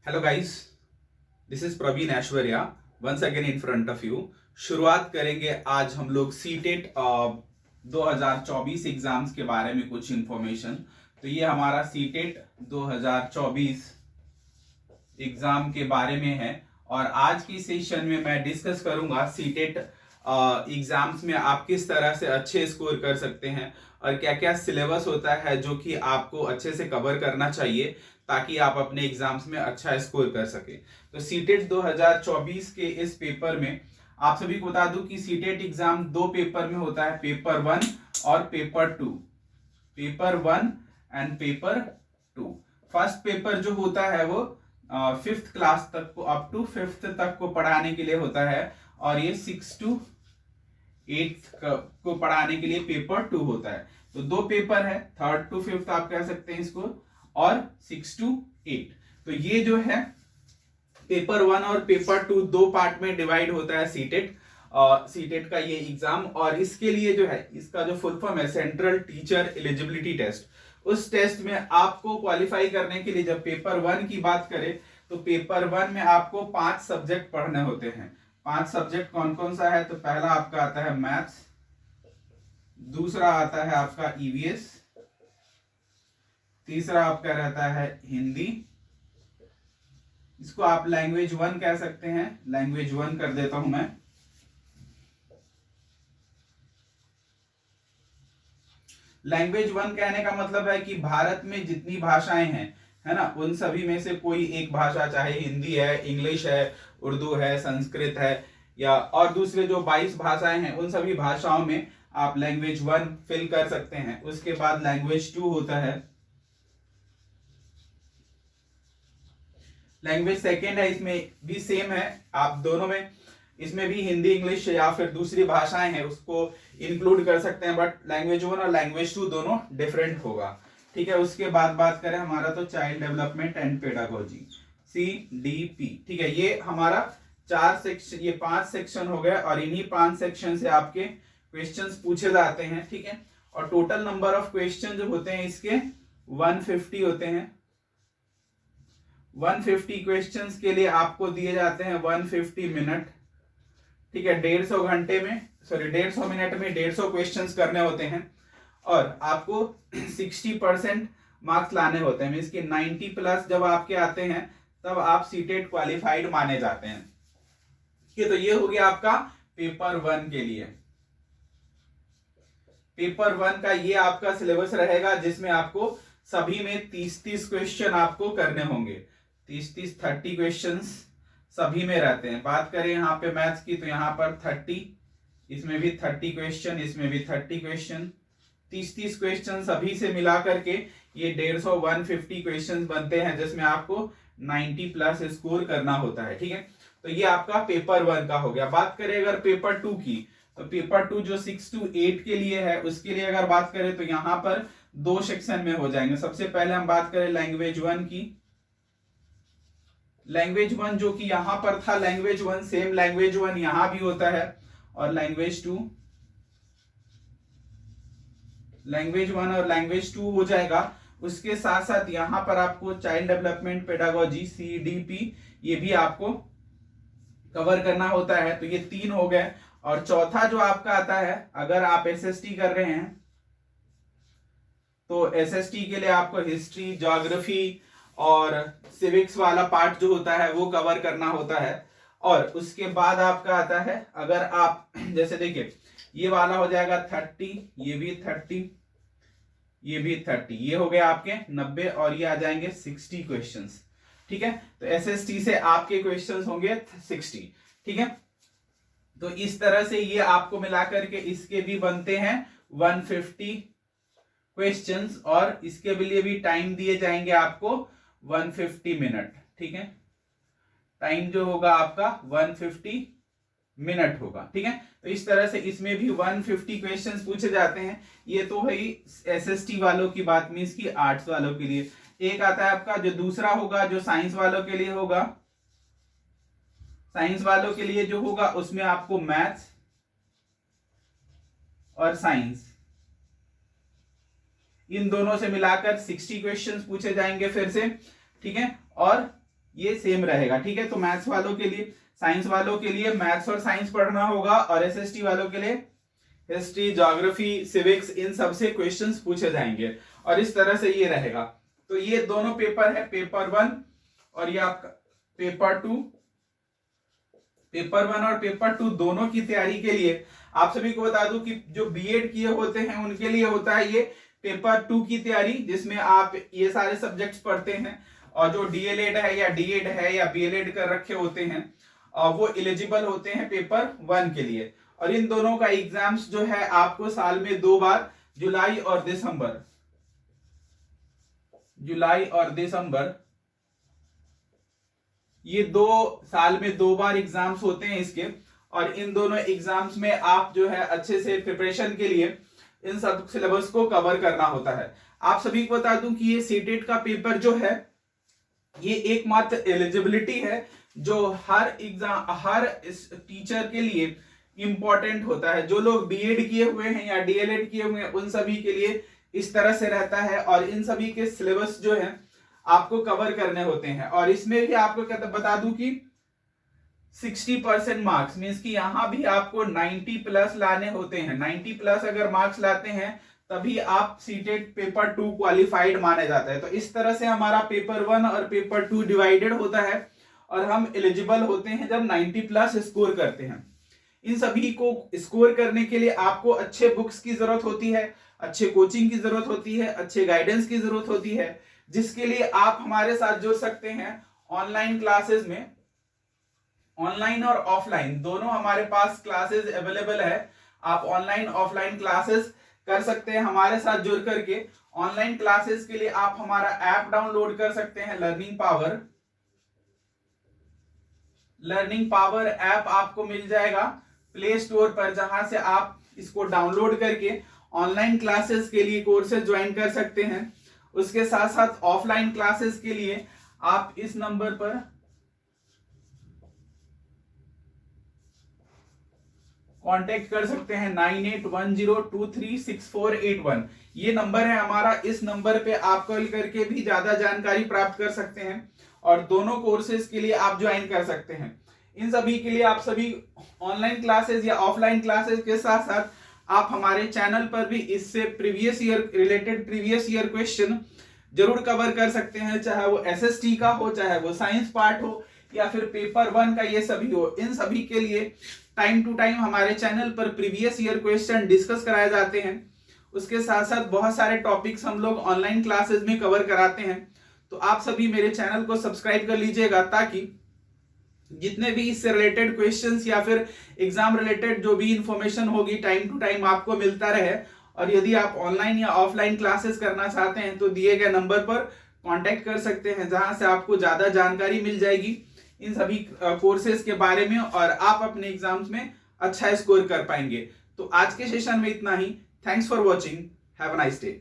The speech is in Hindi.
Hello guys, this is Praveen Aishwarya once again in front of you. शुरुआत करेंगे आज हम लोग सीटेट 2024 एग्जाम्स के बारे में कुछ इंफॉर्मेशन। तो ये हमारा सीटेट 2024 एग्जाम के बारे में है और आज की सेशन में मैं डिस्कस करूंगा सीटेट एग्जाम्स में आप किस तरह से अच्छे स्कोर कर सकते हैं और क्या क्या सिलेबस होता है जो कि आपको अच्छे से कवर करना चाहिए ताकि आप अपने एग्जाम्स में अच्छा स्कोर कर सके। तो सीटेट 2024 के इस पेपर में आप सभी को बता दूं कि सीटेट एग्जाम दो पेपर में होता है, पेपर 1 और paper 2। Paper 1 and paper 2। First paper जो होता है वो फिफ्थ क्लास तक को, अप टू फिफ्थ तक को पढ़ाने के लिए होता है और ये 6 to 8 को पढ़ाने के लिए पेपर 2 होता है। तो दो पेपर है, 3rd to 5th आप कह सकते हैं इसको, और 6 to 8। तो ये जो है पेपर 1 और पेपर 2 दो पार्ट में डिवाइड होता है सीटेट सीटेट का ये एग्जाम। और इसके लिए जो है, इसका जो फुल फॉर्म है सेंट्रल टीचर एलिजिबिलिटी टेस्ट। उस टेस्ट में आपको क्वालिफाई करने के लिए, जब पेपर 1 की बात करें तो पेपर 1 में आपको 5 सब्जेक्ट पढ़ने होते हैं। 5 सब्जेक्ट कौन कौन सा है? तो पहला आपका आता है मैथ्स, दूसरा आता है आपका ईवीएस, तीसरा आपका रहता है हिंदी, इसको आप लैंग्वेज 1 कह सकते हैं, लैंग्वेज 1 कर देता हूं मैं। लैंग्वेज 1 कहने का मतलब है कि भारत में जितनी भाषाएं हैं, है ना, उन सभी में से कोई एक भाषा, चाहे हिंदी है, इंग्लिश है, उर्दू है, संस्कृत है, या और दूसरे जो 22 भाषाएं हैं, उन सभी भाषाओं में आप लैंग्वेज 1 फिल कर सकते हैं। उसके बाद लैंग्वेज 2 होता है, लैंग्वेज सेकेंड है, इसमें भी सेम है, आप दोनों में इसमें भी हिंदी, इंग्लिश या फिर दूसरी भाषाएं हैं उसको इंक्लूड कर सकते हैं, बट लैंग्वेज 1 और लैंग्वेज 2 दोनों डिफरेंट होगा। ठीक है, उसके बाद बात करें हमारा तो child development and pedagogy, CDP। ठीक है, ये हमारा 4 सेक्शन, ये 5 सेक्शन हो गए और इन्हीं 5 सेक्शन से आपके क्वेश्चंस पूछे जाते हैं। ठीक है, और टोटल नंबर ऑफ क्वेश्चन जो होते हैं इसके 150 होते हैं। 150 क्वेश्चंस के लिए आपको दिए जाते हैं 150 मिनट। ठीक है, 150 घंटे में, सॉरी 150 मिनट में 150 क्वेश्चंस करने होते हैं और आपको 60% मार्क्स लाने होते हैं। मींस कि 90 प्लस जब आपके आते हैं तब आप सीटेट क्वालिफाइड माने जाते हैं। ठीक है, तो ये हो गया आपका पेपर 1 के लिए। पेपर 1 का ये आपका सिलेबस रहेगा जिसमें आपको सभी में 30-30 क्वेश्चन आपको करने होंगे। 30-30 30 क्वेश्चंस सभी में रहते हैं। बात करें यहाँ पे मैथ्स की तो यहाँ पर 30, इसमें भी 30 क्वेश्चन, इसमें भी 30 क्वेश्चन, 30-30 क्वेश्चन सभी से मिला करके ये 150 क्वेश्चन बनते हैं जिसमें आपको 90 प्लस स्कोर करना होता है। ठीक है, तो ये आपका पेपर 1 का हो गया। बात करें अगर पेपर 2 की, तो पेपर 2 जो 6 to 8 के लिए है, उसके लिए अगर बात करें तो यहाँ पर 2 सेक्शन में हो जाएंगे। सबसे पहले हम बात करें लैंग्वेज 1 की। लैंग्वेज 1 जो कि यहां पर था, लैंग्वेज 1 सेम लैंग्वेज 1 यहां भी होता है, और लैंग्वेज 2, लैंग्वेज 1 और लैंग्वेज 2 हो जाएगा। उसके साथ साथ यहां पर आपको चाइल्ड डेवलपमेंट पेडागोजी, CDP, ये भी आपको कवर करना होता है। तो ये 3 हो गए। और चौथा जो आपका आता है, अगर आप SST कर रहे हैं तो SST के लिए आपको हिस्ट्री, ज्योग्राफी और सिविक्स वाला पार्ट जो होता है वो कवर करना होता है। और उसके बाद आपका आता है, अगर आप जैसे देखिए ये वाला हो जाएगा 30, ये भी 30, ये भी 30, ये हो गया आपके 90 और ये आ जाएंगे 60 क्वेश्चंस। ठीक है, तो SST से आपके क्वेश्चंस होंगे 60। ठीक है, तो इस तरह से ये आपको मिलाकर के इसके भी बनते हैं 150 क्वेश्चंस और इसके लिए भी टाइम दिए जाएंगे आपको 150 मिनट। ठीक है, टाइम जो होगा आपका 150 मिनट होगा। ठीक है, तो इस तरह से इसमें भी 150 क्वेश्चंस पूछे जाते हैं। ये तो है SST वालों की बात, मींस की आर्ट्स वालों के लिए। एक आता है आपका जो दूसरा होगा, जो साइंस वालों के लिए होगा। साइंस वालों के लिए जो होगा उसमें आपको मैथ्स और साइंस, इन दोनों से मिलाकर 60 क्वेश्चंस पूछे जाएंगे फिर से। ठीक है, और ये सेम रहेगा, ठीक है। तो मैथ्स वालों के लिए, साइंस वालों के लिए मैथ्स और साइंस पढ़ना होगा, और एसएसटी वालों के लिए हिस्ट्री, ज्योग्राफी, सिविक्स, इन सब से क्वेश्चंस पूछे जाएंगे, और इस तरह से ये रहेगा। तो ये दोनों पेपर है, पेपर 1 और ये आपका पेपर 2। पेपर 1 और पेपर 2 दोनों की तैयारी के लिए आप सभी को बता दूं कि जो बीएड किए होते हैं उनके लिए होता है ये पेपर 2 की तैयारी, जिसमें आप ये सारे सब्जेक्ट्स पढ़ते हैं, और जो डीएलएड है या डीएड है या बीएलएड कर रखे होते हैं वो एलिजिबल होते हैं पेपर 1 के लिए। और इन दोनों का एग्जाम्स जो है आपको साल में 2 बार, जुलाई और दिसंबर, जुलाई और दिसंबर, ये 2 साल में 2 बार एग्जाम्स होते हैं इसके। और इन दोनों एग्जाम्स में आप जो है अच्छे से प्रिपरेशन के लिए इन सब सिलेबस को कवर करना होता है। आप सभी को बता दूं कि ये सीटेट का पेपर जो है ये एकमात्र एलिजिबिलिटी है जो हर एग्जाम, हर टीचर के लिए इंपॉर्टेंट होता है। जो लोग बीएड किए हुए हैं या डीएलएड किए हुए हैं उन सभी के लिए इस तरह से रहता है, और इन सभी के सिलेबस जो है आपको कवर करने होते हैं। और इसमें भी आपको बता दूं कि 60% मार्क्स मींस कि यहां भी आपको 90 प्लस लाने होते हैं। 90 प्लस अगर मार्क्स लाते हैं तभी आप सीटेट पेपर 2 क्वालिफाइड माने जाता है। तो इस तरह से हमारा पेपर 1 और पेपर 2 डिवाइडेड होता है, और हम एलिजिबल होते हैं जब 90 प्लस स्कोर करते हैं। इन सभी को स्कोर करने के लिए आपको अच्छे बुक्स की जरूरत होती है, अच्छे कोचिंग की जरूरत होती है, अच्छे गाइडेंस की जरूरत होती है, जिसके लिए आप हमारे साथ जुड़ सकते हैं ऑनलाइन क्लासेस में। ऑनलाइन और ऑफलाइन दोनों हमारे पास क्लासेस अवेलेबल है। आप ऑनलाइन ऑफलाइन क्लासेस कर सकते हैं हमारे साथ जुड़ करके। ऑनलाइन क्लासेस के लिए आप हमारा ऐप डाउनलोड कर सकते हैं, learning power. Learning power app आपको मिल जाएगा प्ले स्टोर पर, जहां से आप इसको डाउनलोड करके ऑनलाइन क्लासेस के लिए कोर्सेज ज्वाइन कर सकते हैं। उसके साथ साथ ऑफलाइन क्लासेस के लिए आप इस नंबर पर कांटेक्ट कर सकते हैं 9810236481। ये नंबर है हमारा। इस नंबर पे आप कॉल करके भी ज्यादा जानकारी प्राप्त कर सकते हैं, और दोनों कोर्सेज के लिए आप ज्वाइन कर सकते हैं। इन सभी के लिए आप सभी ऑनलाइन क्लासेस या ऑफलाइन क्लासेस के साथ साथ आप हमारे चैनल पर भी इससे previous year related previous year question जरूर कवर कर सकते हैं, चाहे वो एसएसटी का हो, चाहे वो साइंस पार्ट हो, या फिर पेपर 1 का, ये सभी हो। इन सभी के लिए टाइम टू टाइम हमारे चैनल पर प्रीवियस ईयर क्वेश्चन डिस्कस कराए जाते हैं। उसके साथ साथ बहुत सारे टॉपिक्स हम लोग ऑनलाइन क्लासेस में कवर कराते हैं। तो आप सभी मेरे चैनल को सब्सक्राइब कर लीजिएगा, ताकि जितने भी इससे रिलेटेड क्वेश्चंस या फिर एग्जाम रिलेटेड जो भी इंफॉर्मेशन होगी टाइम टू टाइम आपको मिलता रहे। और यदि आप ऑनलाइन या ऑफलाइन क्लासेस करना चाहते हैं तो दिए गए नंबर पर कांटेक्ट कर सकते हैं, जहां से आपको ज्यादा जानकारी मिल जाएगी इन सभी कोर्सेज के बारे में, और आप अपने एग्जाम्स में अच्छा स्कोर कर पाएंगे। तो आज के सेशन में इतना ही। Thanks for watching, have a nice day.